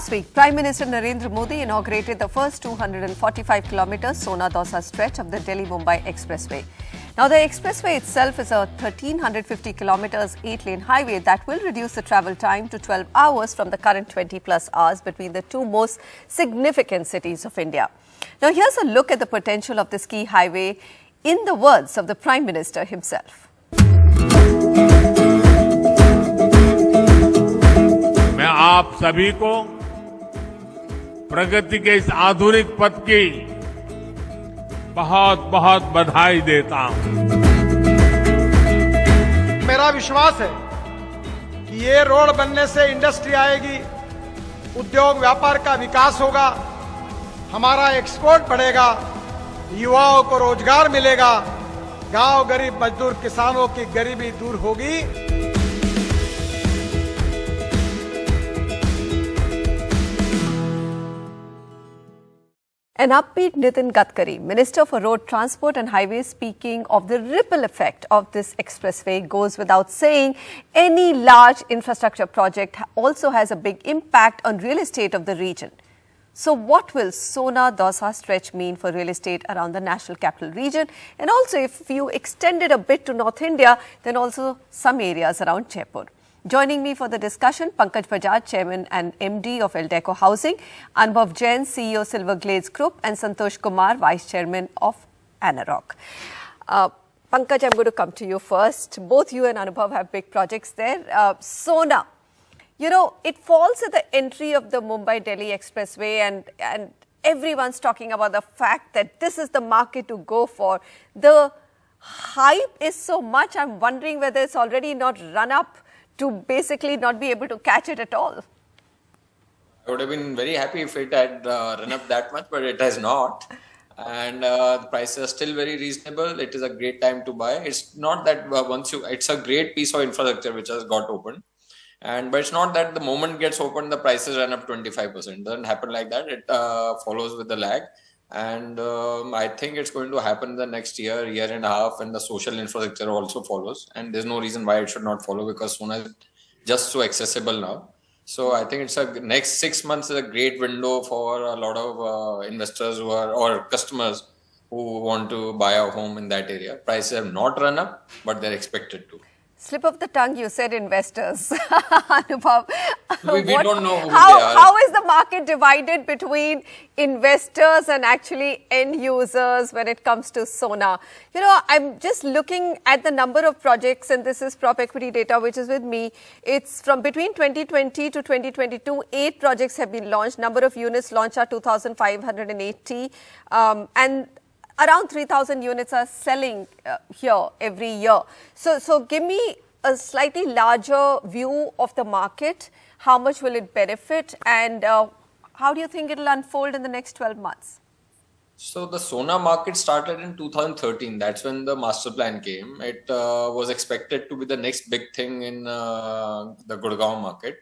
Last week, Prime Minister Narendra Modi inaugurated the first 245 kilometers Sohna-Dausa stretch of the Delhi-Mumbai Expressway. Now, the expressway itself is a 1,350 kilometers 8-lane highway that will reduce the travel time to 12 hours from the current 20-plus hours between the two most significant cities of India. Now, here's a look at the potential of this key highway in the words of the Prime Minister himself. मैं आप सभी को प्रगति के इस आधुनिक पथ की बहुत बहुत बधाई देता हूं। मेरा विश्वास है कि ये रोड बनने से इंडस्ट्री आएगी, उद्योग व्यापार का विकास होगा, हमारा एक्सपोर्ट बढ़ेगा, युवाओं को रोजगार मिलेगा, गांव गरीब मजदूर किसानों की गरीबी दूर होगी। An upbeat Nitin Gadkari, Minister for Road Transport and Highways, speaking of the ripple effect of this expressway, goes without saying any large infrastructure project also has a big impact on real estate of the region. So what will Sohna-Dausa stretch mean for real estate around the National Capital Region? And also, if you extend it a bit to North India, then also some areas around Jaipur. Joining me for the discussion, Pankaj Bajaj, Chairman and MD of Eldeco Housing, Anubhav Jain, CEO Silverglades Group, and Santhosh Kumar, Vice Chairman of Anarock. Pankaj, I'm going to come to you first. Both you and Anubhav have big projects there. Sona, you know, it falls at the entry of the Mumbai-Delhi Expressway, and everyone's talking about the fact that this is the market to go for. The hype is so much, I'm wondering whether it's already not run up to basically not be able to catch it at all. I would have been very happy if it had run up that much, but it has not. And the prices are still very reasonable. It is a great time to buy. It's not that it's a great piece of infrastructure which has got opened. But it's not that the moment gets opened, the prices run up 25%. It doesn't happen like that. It follows with the lag. And I think it's going to happen the next year and a half, and the social infrastructure also follows. And there's no reason why it should not follow, because Sona is just so accessible now. So I think it's next 6 months is a great window for a lot of investors or customers who want to buy a home in that area. Prices have not run up, but they're expected to. Slip of the tongue, you said investors. Anubhav, we don't know who they are. How is the market divided between investors and actually end users when it comes to Sona? You know, I'm just looking at the number of projects, and this is prop equity data which is with me. It's from between 2020 to 2022, 8 projects have been launched. Number of units launched are 2,580. And around 3,000 units are selling here every year. So give me a slightly larger view of the market. How much will it benefit, and how do you think it will unfold in the next 12 months? So the Sona market started in 2013. That's when the master plan came. It was expected to be the next big thing in the Gurgaon market.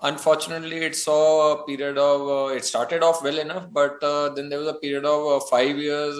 Unfortunately, it saw a period of, it started off well enough, but then there was a period of 5 years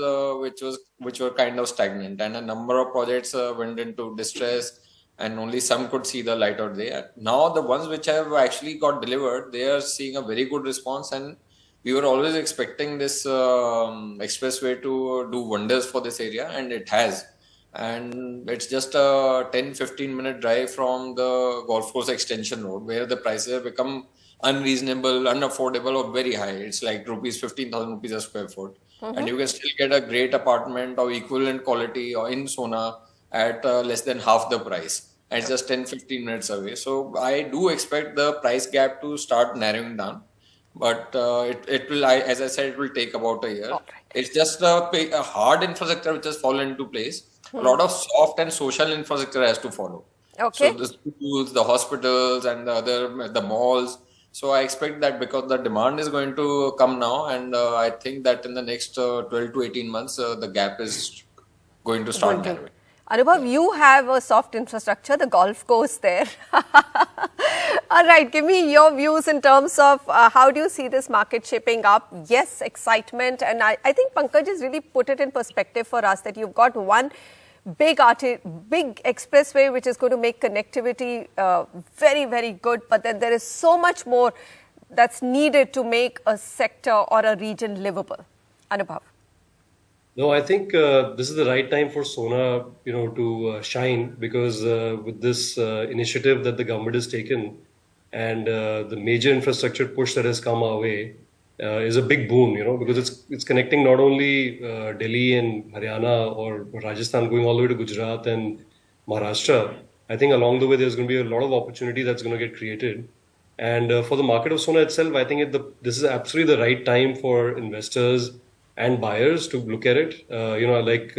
which were kind of stagnant, and a number of projects went into distress, and only some could see the light out there. Now the ones which have actually got delivered, they are seeing a very good response, and we were always expecting this expressway to do wonders for this area, and it has. And it's just a 10-15 minute drive from the golf course extension road, where the prices have become unreasonable, unaffordable, or very high. It's like 15,000 rupees a square foot. And you can still get a great apartment of equivalent quality or in Sona at less than half the price. And it's just 10-15 minutes away. So I do expect the price gap to start narrowing down. But it will, as I said, it will take about a year. Okay. It's just a hard infrastructure which has fallen into place. A lot of soft and social infrastructure has to follow. Okay. So the schools, the hospitals, and the malls. So I expect that because the demand is going to come now, and I think that in the next 12 to 18 months, the gap is going to start narrowing. Anubhav, you have a soft infrastructure, the golf course there. All right, give me your views in terms of how do you see this market shaping up? Yes, excitement. And I think Pankaj has really put it in perspective for us that you've got one big expressway which is going to make connectivity very, very good. But then there is so much more that's needed to make a sector or a region livable? Anubhav. No, I think this is the right time for Sona, to shine, because with this initiative that the government has taken and the major infrastructure push that has come our way is a big boon, because it's connecting not only Delhi and Haryana or Rajasthan, going all the way to Gujarat and Maharashtra. I think along the way there's going to be a lot of opportunity that's going to get created. And for the market of Sona itself, I think this is absolutely the right time for investors and buyers to look at it. Like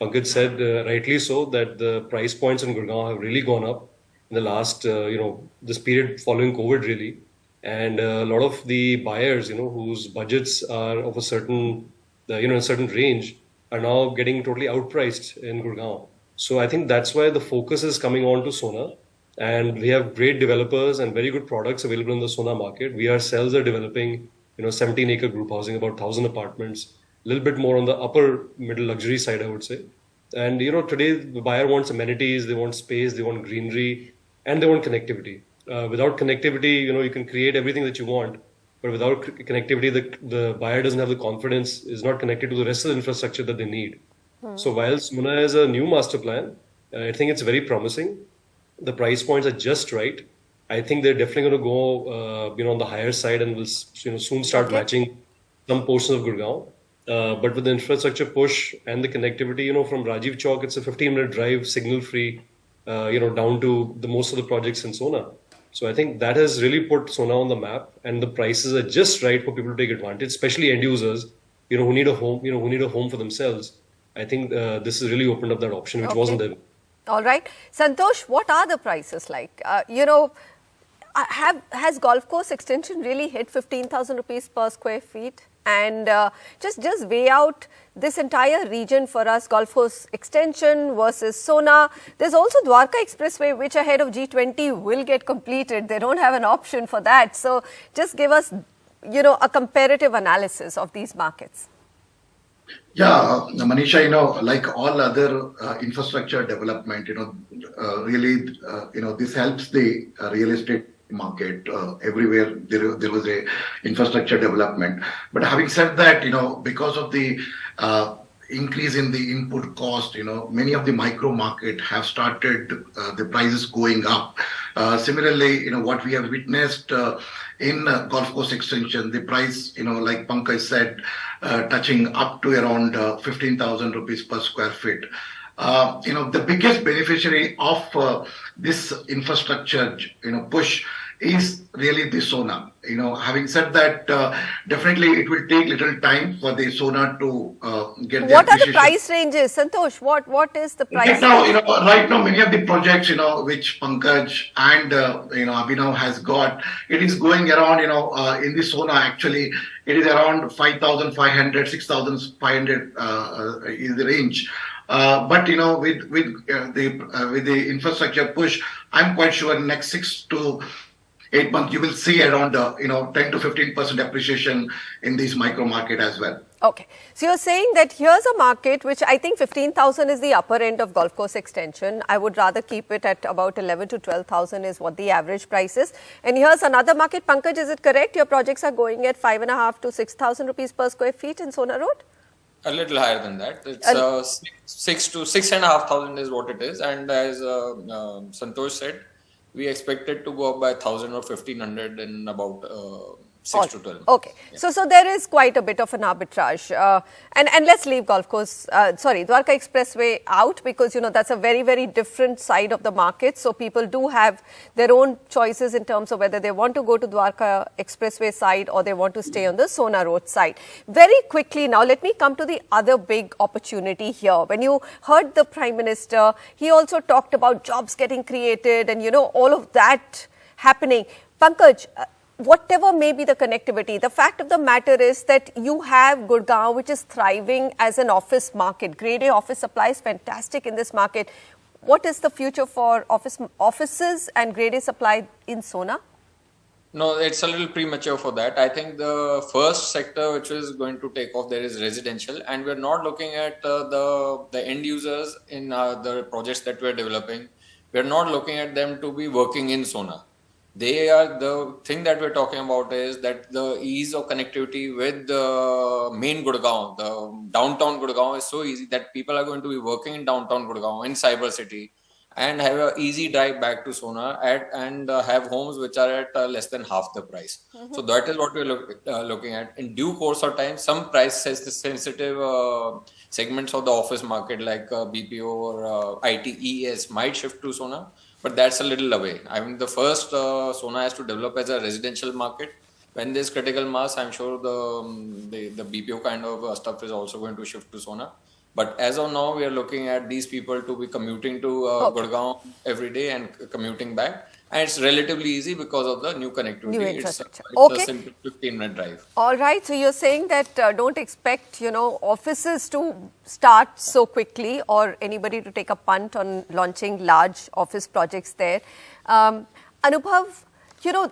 Pankaj said, rightly so, that the price points in Gurgaon have really gone up in the last, this period following COVID really. And a lot of the buyers, whose budgets are of a certain, a certain range, are now getting totally outpriced in Gurgaon. So I think that's why the focus is coming on to Sona. And we have great developers and very good products available in the Sona market. We ourselves are developing 17-acre group housing, about 1,000 apartments, a little bit more on the upper middle luxury side, I would say. And, today the buyer wants amenities, they want space, they want greenery, and they want connectivity. Without connectivity, you can create everything that you want, but without connectivity, the buyer doesn't have the confidence, is not connected to the rest of the infrastructure that they need. So while Sona is a new master plan, I think it's very promising. The price points are just right. I think they're definitely going to go, on the higher side, and will, soon start matching some portions of Gurgaon. But with the infrastructure push and the connectivity, from Rajiv Chowk, it's a 15-minute drive, signal-free, down to the most of the projects in Sona. So I think that has really put Sona on the map, and the prices are just right for people to take advantage, especially end users, who need a home, who need a home for themselves. I think this has really opened up that option, which wasn't there. All right. Santhosh, what are the prices like? Has golf course extension really hit 15,000 rupees per square feet? And just weigh out this entire region for us, golf course extension versus Sona. There's also Dwarka Expressway, which ahead of G20 will get completed. They don't have an option for that. So just give us, a comparative analysis of these markets. Yeah, Manisha, like all other infrastructure development, really, this helps the real estate market everywhere. There was a infrastructure development. But having said that, because of the increase in the input cost, many of the micro market have started the prices going up. Similarly, what we have witnessed in golf course extension, the price, like Pankaj said, touching up to around 15,000 rupees per square feet. The biggest beneficiary of this infrastructure, push is really the Sona. Having said that, definitely it will take little time for the Sona to get the What are the price ranges, Santhosh? What is the price? Right now, many of the projects, which Pankaj and Abhinav has got, it is going around, in the Sona actually, it is around 5,500, 6,500 is the range. But with the infrastructure push, I'm quite sure in next 6 to 8 months you will see around 10 to 15% appreciation in this micro market as well. Okay, so you're saying that here's a market which I think 15,000 is the upper end of golf course extension. I would rather keep it at about 11 to 12,000 is what the average price is. And here's another market. Pankaj, is it correct? Your projects are going at 5,500 to 6,000 rupees per square feet in Sona Road? A little higher than that. It's 6 to 6,500 is what it is. And as Santhosh said, we expect it to go up by 1,000 or 1,500 in about 6 to 12. Okay, yeah. So there is quite a bit of an arbitrage. And let's leave golf course, Dwarka Expressway out, because, that's a very, very different side of the market. So people do have their own choices in terms of whether they want to go to Dwarka Expressway side or they want to stay on the Sona Road side. Very quickly now, let me come to the other big opportunity here. When you heard the Prime Minister, he also talked about jobs getting created and, all of that happening. Pankaj, whatever may be the connectivity, the fact of the matter is that you have Gurgaon, which is thriving as an office market. Grade A office supply is fantastic in this market. What is the future for offices and Grade A supply in Sona? No, it's a little premature for that. I think the first sector which is going to take off there is residential, and we're not looking at the end users in the projects that we're developing. We're not looking at them to be working in Sona. The thing that we're talking about is that the ease of connectivity with the main Gurgaon, the downtown Gurgaon is so easy that people are going to be working in downtown Gurgaon, in Cyber City, and have an easy drive back to Sona and have homes which are at less than half the price. So that is what we're looking at. In due course of time, some price sensitive segments of the office market like BPO or ITES might shift to Sona. But that's a little away. I mean, the first Sona has to develop as a residential market. When there's critical mass, I'm sure the BPO kind of stuff is also going to shift to Sona. But as of now, we are looking at these people to be commuting to Gurgaon every day and commuting back. And it's relatively easy because of the new connectivity. New infrastructure. It's a simple 15-minute drive. All right. So you're saying that don't expect, offices to start so quickly or anybody to take a punt on launching large office projects there. Anubhav,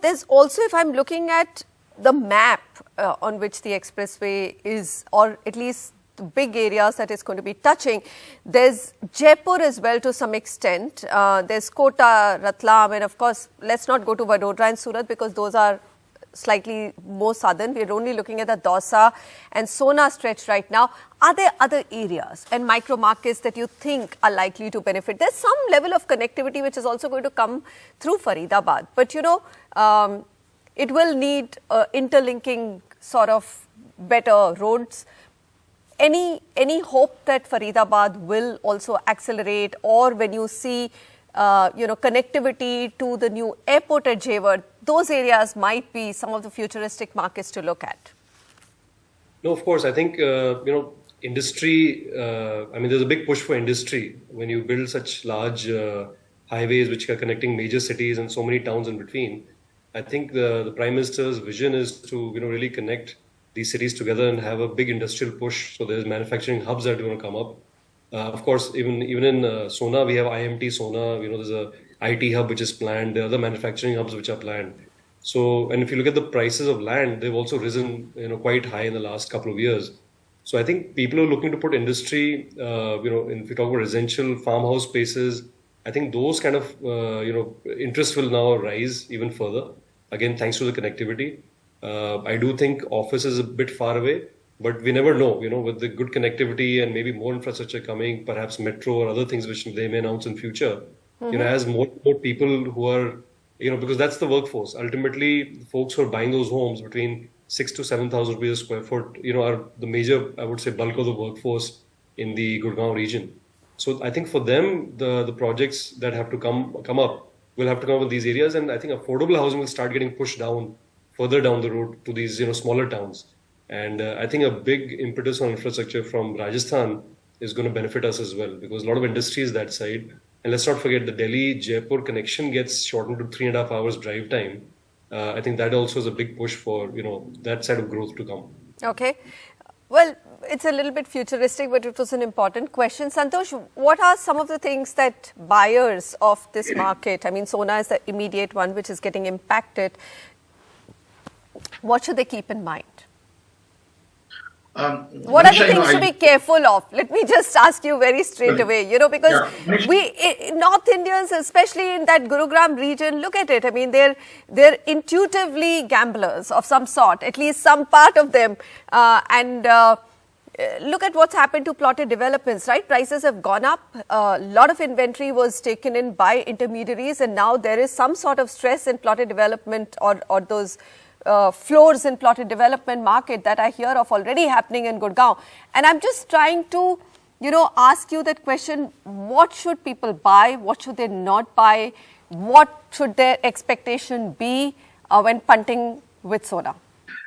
there's also, if I'm looking at the map on which the expressway is, or at least the big areas that it's going to be touching, there's Jaipur as well to some extent. There's Kota, Ratlam, and of course, let's not go to Vadodara and Surat because those are slightly more southern. We're only looking at the Dausa and Sona stretch right now. Are there other areas and micro markets that you think are likely to benefit? There's some level of connectivity which is also going to come through Faridabad. But, it will need interlinking sort of better roads. Any hope that Faridabad will also accelerate, or when you see connectivity to the new airport at Jaipur, those areas might be some of the futuristic markets to look at? No, of course. I think, industry, there's a big push for industry when you build such large highways which are connecting major cities and so many towns in between. I think the Prime Minister's vision is to, really connect these cities together and have a big industrial push. So there's manufacturing hubs that are going to come up. Of course, even in Sona, we have IMT Sona. There's a IT hub which is planned. There are other manufacturing hubs which are planned. So, and if you look at the prices of land, they've also risen, quite high in the last couple of years. So I think people are looking to put industry, if you talk about residential farmhouse spaces, I think those kind of, interest will now rise even further. Again, thanks to the connectivity. I do think office is a bit far away, but we never know, with the good connectivity and maybe more infrastructure coming, perhaps metro or other things which they may announce in future, as more people who are, because that's the workforce. Ultimately, folks who are buying those homes between 6,000 to 7,000 rupees a square foot, are the major, I would say, bulk of the workforce in the Gurgaon region. So I think for them, the projects that have to come up will have to come up in these areas. And I think affordable housing will start getting pushed down further down the road to these smaller towns. And I think a big impetus on infrastructure from Rajasthan is going to benefit us as well, because a lot of industry is that side. And let's not forget the Delhi-Jaipur connection gets shortened to 3.5 hours drive time. I think that also is a big push for that side of growth to come. Okay. Well, it's a little bit futuristic, but it was an important question. Santhosh, what are some of the things that buyers of this market, Sona is the immediate one which is getting impacted, what should they keep in mind? What are the things to be careful of? Let me just ask you very straight away, because North Indians, especially in that Gurugram region, look at it. They're intuitively gamblers of some sort, at least some part of them. Look at what's happened to plotted developments, right? Prices have gone up. A lot of inventory was taken in by intermediaries, and now there is some sort of stress in plotted development or those floors in plotted development market that I hear of already happening in Gurgaon. And I'm just trying to, ask you that question, what should people buy? What should they not buy? What should their expectation be when punting with Sona?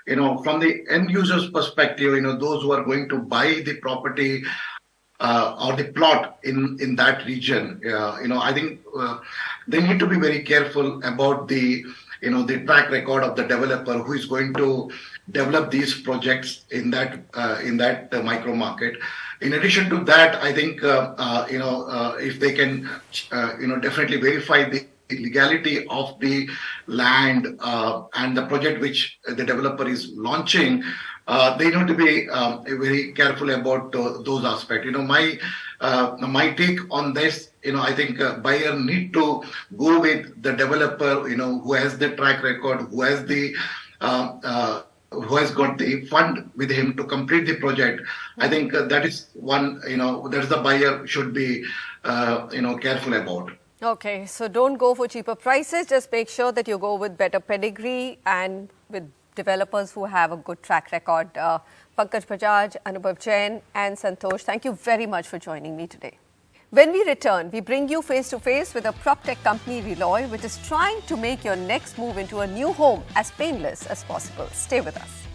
From the end user's perspective, those who are going to buy the property or the plot in that region, I think they need to be very careful about the track record of the developer who is going to develop these projects in that micro market. In addition to that, I think if they can definitely verify the legality of the land and the project which the developer is launching, they need to be very careful about those aspects. My take on this, I think buyer need to go with the developer, who has the track record, who has got the fund with him to complete the project. I think that is one, that is the buyer should be, careful about. Okay, so don't go for cheaper prices. Just make sure that you go with better pedigree and with developers who have a good track record. Pankaj Bajaj, Anubhav Jain and Santhosh, thank you very much for joining me today. When we return, we bring you face to face with a prop tech company, Realty, which is trying to make your next move into a new home as painless as possible. Stay with us.